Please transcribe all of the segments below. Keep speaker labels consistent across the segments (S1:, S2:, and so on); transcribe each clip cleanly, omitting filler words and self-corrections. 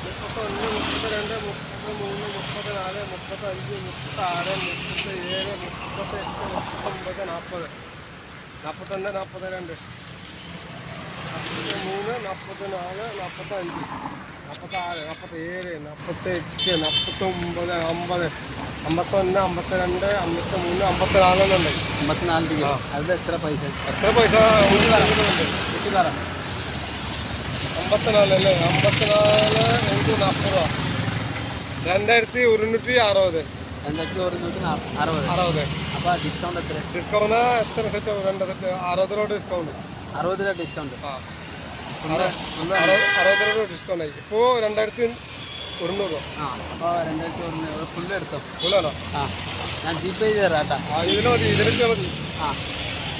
S1: 31, 32, 33, 34, 35, 36, 37, 38, 39, 40, 41, 42, 43, 44, 45, 46, 47, 48, 49, 50, 51, 52, 53, 54 എന്നുണ്ട്.
S2: 54 കിലോ. അത് എത്ര പൈസ?
S1: എത്ര പൈസ? 54 അല്ലേ? 54 എനിക്ക് 40. 2160.
S2: 2160. അപ്പോൾ ഡിസ്കൗണ്ട് എത്ര?
S1: ഡിസ്കൗണ്ട് എത്ര സെറ്റ്? 2 സെറ്റ് 60 രൂപ ഡിസ്കൗണ്ട്.
S2: 60 രൂപ ഡിസ്കൗണ്ട്.
S1: ആ 60 രൂപ ഡിസ്കൗണ്ട് ആയി. ഇപ്പോൾ 2100 രൂപ.
S2: ആ അപ്പോൾ 2100 ഫുള്ള് എടുത്തോ?
S1: ഫുള്ളാണോ?
S2: ആ ഞാൻ ജിപേ ചെയ്ത് തരാം കേട്ടോ.
S1: ആ ഇതിന് മതി, ഇതിലിട്ട് മതി.
S2: ആ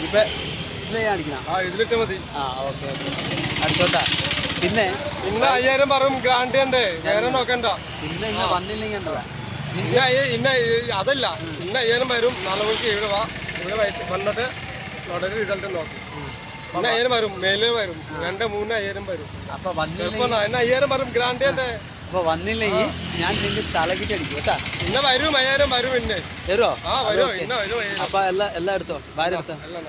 S2: ജിപേ കാണിക്കണം.
S1: ആ ഇതിലിട്ട് മതി.
S2: ആ ഓക്കെ അടുത്തോട്ടാ. പിന്നെ
S1: 5000 പറയും ഗ്രാൻഡ് ഉണ്ട്, വേറെ നോക്കണ്ട.
S2: പിന്നെ ഇന്ന് വന്നില്ലെങ്കിൽ ഉണ്ടല്ലോ
S1: അതല്ല, 5000 വരും. നാളെ വിളിച്ച് ഇവിടെ വാ, ഇവിടെ വന്നിട്ട് ഉടനെ റിസൾട്ട് നോക്കി. 5000 വരും, മേലെ വരും, 2, 3, 5000 വരും.
S2: അപ്പോൾ വന്നില്ലെങ്കിൽ
S1: 5000 വരും ഗ്രാൻഡ് ഉണ്ട്.
S2: അപ്പോൾ വന്നില്ലെങ്കിൽ ഞാൻ നിന്റെ തലകിട്ട് അടിക്കും കേട്ടാ.
S1: പിന്നെ വരും 5000 വരും. പിന്നെ
S2: തരുമോ?
S1: ആ വരും. ഇന്ന വരും.
S2: അപ്പോൾ എല്ലാം എടുത്തോ, ഭാര്യ എടുത്തോ.
S1: എല്ലാം